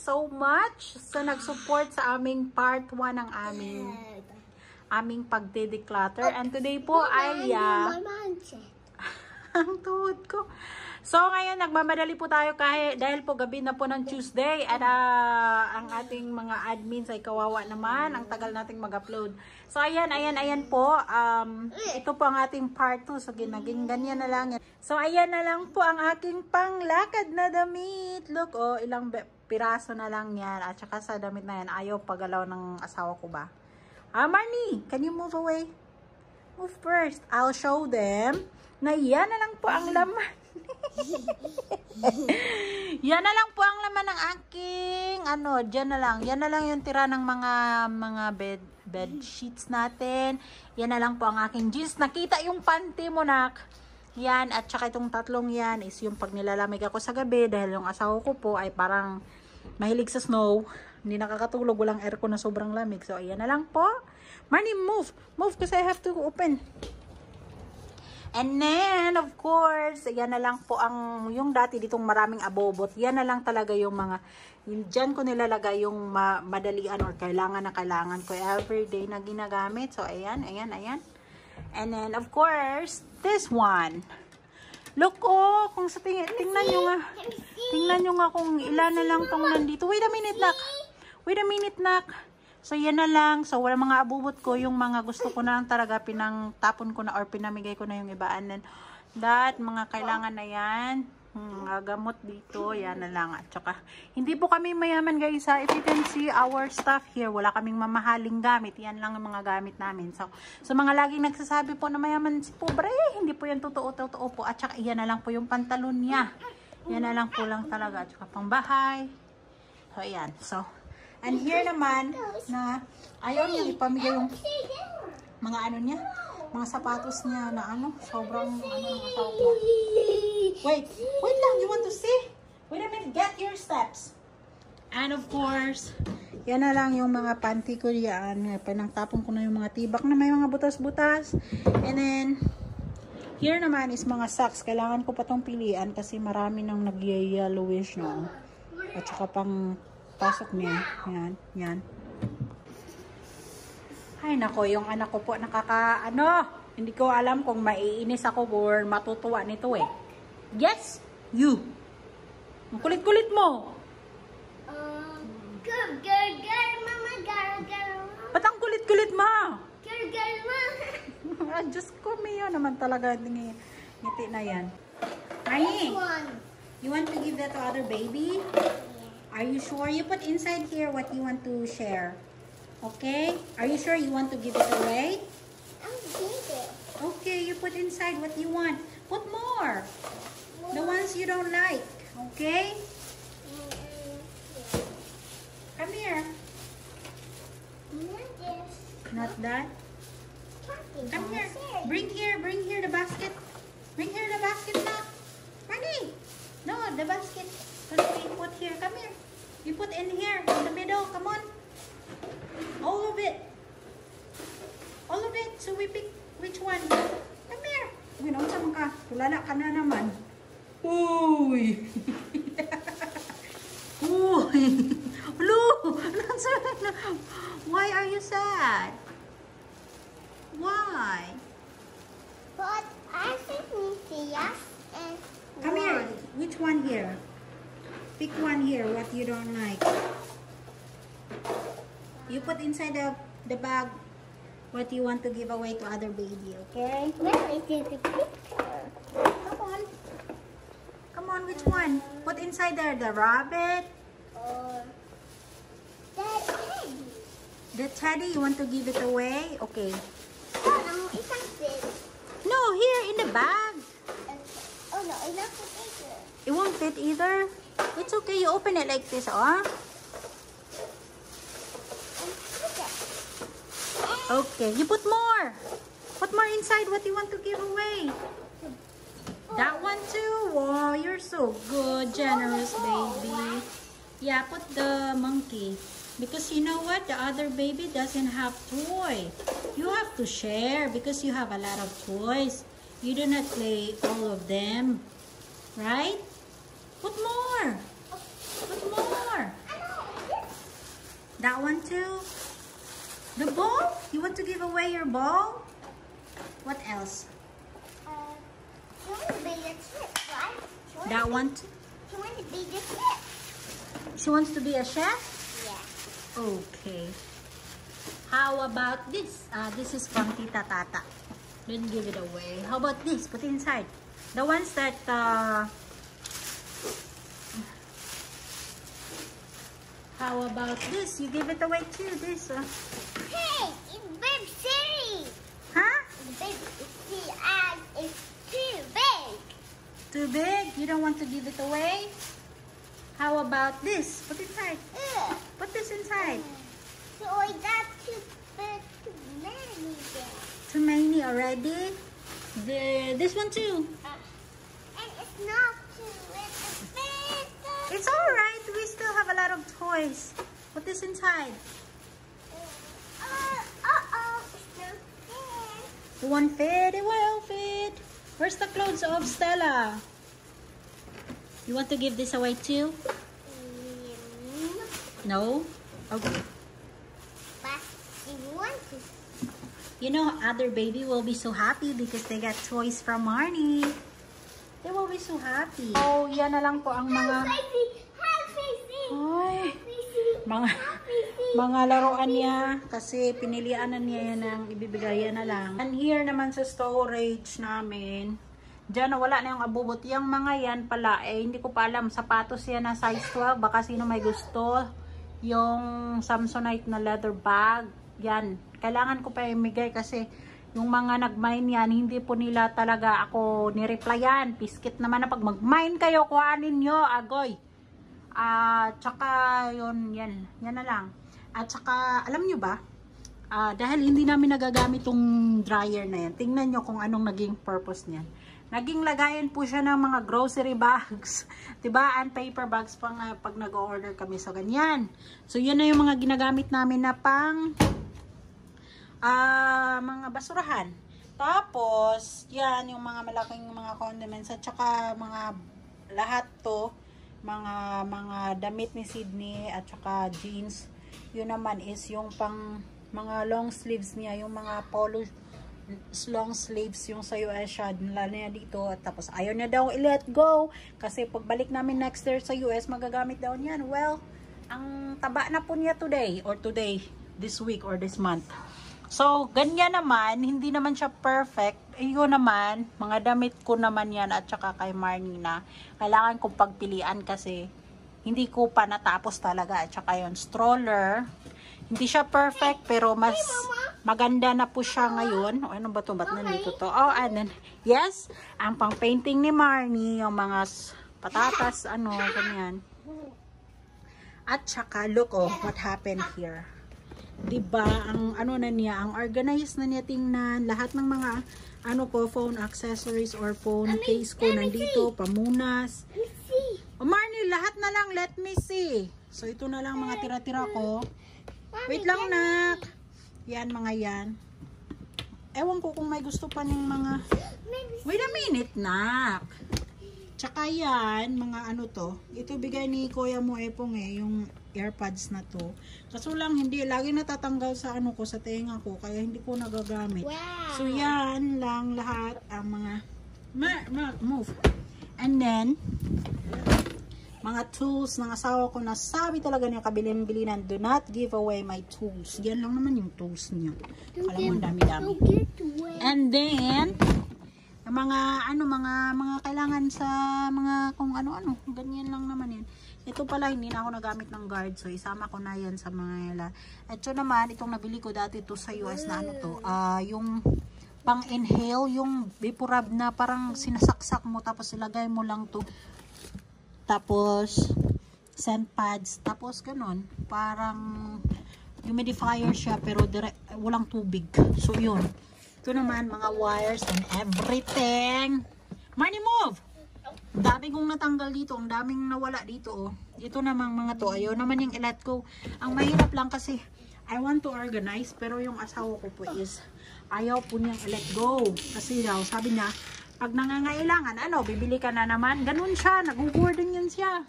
so much sa nag-support sa aming part 1 ng aming pagde-declutter. And today po ay ang tuhod ko. So ngayon nagmamadali po tayo dahil po gabi na po ng Tuesday at ang ating mga admins ay kawawa naman. Ang tagal nating mag-upload. So ayan po. Ito po ang ating part 2. So ginaging ganyan na lang. So ayan na lang po ang aking panglakad na damit. Look, oh, ilang piraso na lang yan. At saka sa damit na yan, ayaw pagalaw ng asawa ko ba? Marnie, can you move away? Move first. I'll show them na yan na lang po ang laman. Yan na lang po ang laman ng aking dyan na lang. Yan na lang yung tira ng mga bed sheets natin. Yan na lang po ang aking jeans. Nakita yung panty mo, nak. Yan, at saka itong tatlong yan is yung pag nilalamig ako sa gabi dahil yung asawa ko po ay parang mahilig sa snow. Hindi nakakatulog, walang aircon na sobrang lamig. So, ayan na lang po. Marnie, move! Move kasi I have to open. And then, of course, yan na lang po yung dati ditong maraming abobot. Yan na lang talaga yung dyan ko nilalagay yung madalian or kailangan ko everyday na ginagamit. So, ayan. And then, of course, this one. Look, oh, kung sa tingnan nyo nga kung ilan na lang tong nandito. Wait a minute, nak. So, yan na lang. So, wala mga abubot ko. Yung mga gusto ko na lang talaga, tapon ko na or pinamigay ko na yung iba. And then, mga kailangan na yan. Mga gamot dito. Yan na lang. At saka, hindi po kami mayaman, guys. If you can see our stuff here, wala kaming mamahaling gamit. Yan lang ang mga gamit namin. So mga laging nagsasabi po na mayaman si pobre, hindi po yan totoo po. At saka, yan na lang po yung pantalon niya. Yan na lang po lang talaga. At saka, pangbahay. So, ayan. So, and here naman, na ayaw niya ipamigay yung mga niya, mga sapatos niya na sobrang ng asawa ko. Wait lang, you want to see? Wait a minute, get your steps. And of course, yan na lang yung mga panty ko yan. Pinagtapon ko na yung mga tibak na may mga butas-butas. And then, here naman is mga socks. Kailangan ko pa tong pilian kasi marami nang nag-yellowish, no? At saka pang pasok niya. Yan. Ay, nako, yung anak ko po hindi ko alam kung maiinis ako or matutuwa nito eh. Yes, you. Ang kulit-kulit mo. Girl, mama, girl. Ba't ang kulit-kulit mo? Girl, ma. Diyos ko, Mio naman talaga ngiti na yan. Marnie, you want to give that to other baby? Are you sure? You put inside here what you want to share. Okay? Are you sure you want to give it away? I'll give it. Okay, you put inside what you want. Put more. The ones you don't like. Okay? Come here. Not that? Come here. Bring here the basket. Bring here the basket now. Marnie. No, the basket. We put here. Come here. You put in here, in the middle. Come on. All of it. So we pick which one. Come here. Ginawin ka. Tulala ka na naman. Uy. Uy. Hello. Why are you sad? Why? But I think yes and Come here. Which one here? Pick one here, what you don't like. You put inside the bag what you want to give away to other baby, okay? Where is the picture? Come on, which one? Put inside there the rabbit. Or the teddy. The teddy, you want to give it away? Okay. Oh no, it's not this. No, here in the bag. Oh no, it's not the picture. It won't fit either. It's okay, you open it like this, oh. Okay, you put more. Put more inside what you want to give away. That one too. Wow, you're so good, generous baby. Yeah, put the monkey. Because you know what? The other baby doesn't have toy. You have to share because you have a lot of toys. You do not play all of them. Right? Put more. Put more. That one too? The ball? You want to give away your ball? What else? She wants to be the chef, right? That one too? She wants to be the chef. She wants to be a chef? Yeah. Okay. How about this? This is from Tita Tata. Don't give it away. How about this? Put it inside. The ones that how about this? You give it away too. This. Hey, it's big city. Huh? Big city and it's too big. Too big? You don't want to give it away? How about this? Put it inside. Put this inside. So I got too big, too many there. Too many already? This one too. And it's not too big. It's alright. We still have a lot of toys. Put this inside. It's not there. It won't fit. It will fit. Where's the clothes of Stella? You want to give this away too? No? Okay. But you want to. You know, other baby will be so happy because they got toys from Marnie. They will be so happy. Oh, yan na lang po ang mga... Ay, mga laruan niya kasi pinilian na niya yan ang ibibigay na lang. And here naman sa storage namin, dyan wala na yung abubot. Yung mga yan pala, hindi ko pa alam. Sapatos yan na size 12. Baka sino may gusto. Yung Samsonite na leather bag. Yan. Kailangan ko pa imigay kasi yung mga nag-mine yan, hindi po nila talaga ako nireplyan. Piskit naman na pag mag-mine kayo, kuhanin nyo. Agoy. Tsaka yun, yan na lang. At tsaka, alam nyo ba, dahil hindi namin nagagamit tong dryer na yan, tingnan nyo kung anong naging purpose niyan. Naging lagayan po siya ng mga grocery bags, diba? And paper bags pang pag nag-order kami sa ganyan. So, yan na yung mga ginagamit namin na pang mga basurahan. Tapos, yan yung mga malaking mga condiments at tsaka mga lahat to mga damit ni Sydney at saka jeans. Yun naman is yung pang mga long sleeves niya, yung mga polo long sleeves yung sa US siya, nila niya dito. At tapos ayaw niya daw i-let go kasi pagbalik namin next year sa US, magagamit daw niyan. Well, ang taba na po niya today, this week or this month. So, ganyan naman, hindi naman siya perfect. Yun naman, mga damit ko naman yan at saka kay Marnie na. Kailangan kong pagpilian kasi hindi ko pa natapos talaga. At saka yung stroller, hindi siya perfect pero mas maganda na po siya ngayon. O, ano ba ito? Ba't nandito to? Oh, and then, yes, ang pang-painting ni Marnie, yung mga patatas, ganyan. At saka, look, what happened here. Diba, ang na niya, ang organized na niya tingnan, lahat ng mga phone accessories or phone case ko nandito, pamunas. O Marnie, lahat na lang, let me see. So ito na lang mga tira-tira ko. Wait lang, nak. Yan, mga yan. Ewan ko kung may gusto pa ng mga... Wait a minute, nak. Tsaka yan, mga to. Ito bigay ni Kuya mo Epong yung AirPods na to. Kaso lang, hindi. Lagi natatanggal sa ko, sa tenga ko. Kaya hindi ko nagagamit. Wow. So, yan lang lahat ang mga... Move. And then, mga tools ng asawa ko na sabi talaga niya kabilin-bilinan, do not give away my tools. Yan lang naman yung tools niya. Alam mo, ang dami-dami. And then, mga kailangan sa mga kung ano-ano. Ganyan lang naman yan. Ito pala, hindi na ako nagamit ng guard. So, isama ko na yan sa mga yala. At so naman, itong nabili ko dati to sa US na yung pang-inhale, yung Vaporub na parang sinasaksak mo, tapos ilagay mo lang to. Tapos, scent pads. Tapos, ganun. Parang humidifier siya, pero walang tubig. So, yun. Ito naman, mga wires and everything. Marnie, move! Ang daming kong natanggal dito. Ang daming nawala dito, Ito namang mga to. Ayaw naman yung i-let go. Ang mahirap lang kasi, I want to organize. Pero yung asawa ko po is, ayaw po niyang i-let go. Kasi daw, sabi niya, pag nangangailangan, bibili ka na naman. Ganun siya. Nag-hoarding yan siya.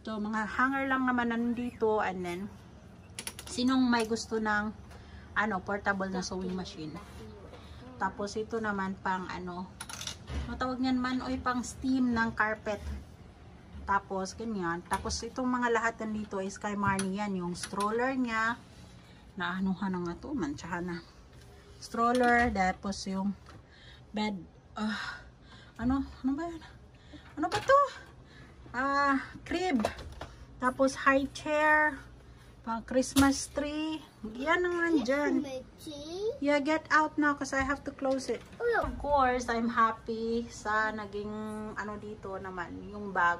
So, mga hanger lang naman nandito. And then, Sinong may gusto ng portable na sewing machine. Tapos ito naman pang matawag niyan man oy, pang steam ng carpet. Tapos ganyan. Tapos itong mga lahat nandito is kay Marnie yan. Yung stroller niya. Naanuhan na nga to. Mantsahan na. Stroller. Tapos yung bed. Ano ba yan? Ano ba to? Crib. Tapos high chair. Pang Christmas tree. Yan ang nandyan. Yeah, get out now because I have to close it. Of course, I'm happy sa naging dito naman. Yung bag.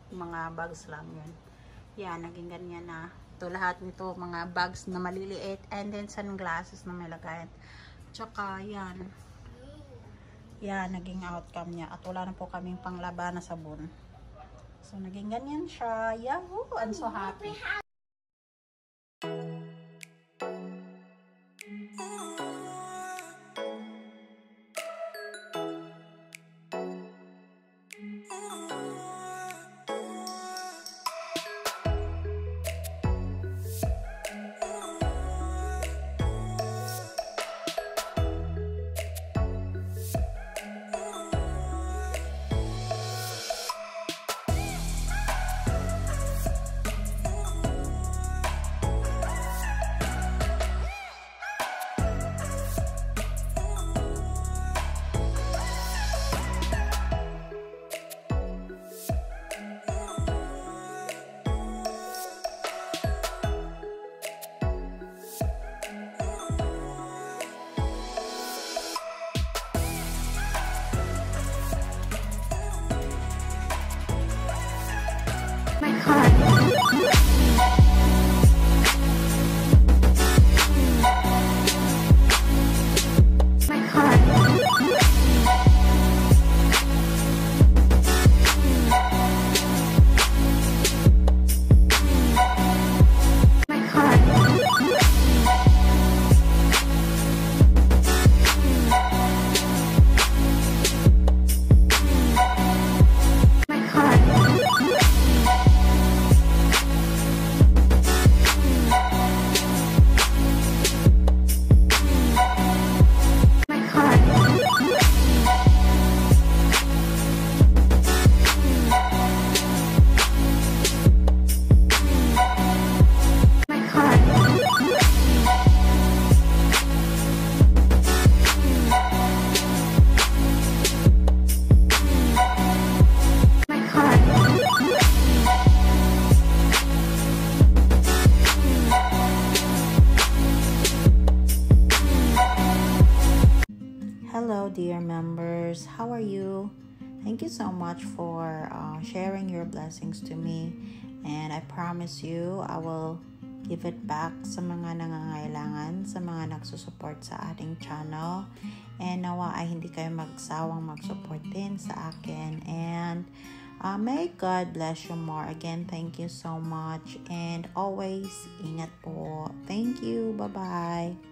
Mga bags lang yun. Yan, naging ganyan na. Ito lahat nito, mga bags na maliliit. And then sunglasses na may lagayan. Tsaka yan. Yan, naging outcome niya. At wala na po kaming panglaba na sabon. So, naging ganyan siya. Yahoo! I'm so happy. Hello dear members, how are you? Thank you so much for sharing your blessings to me, and I promise you I will give it back sa mga nangangailangan, sa mga nagsusupport sa ating channel, and nawa ay hindi kayo magsawang mag-support din sa akin, and may God bless you more. Again, thank you so much, and always ingat po. Thank you, bye bye.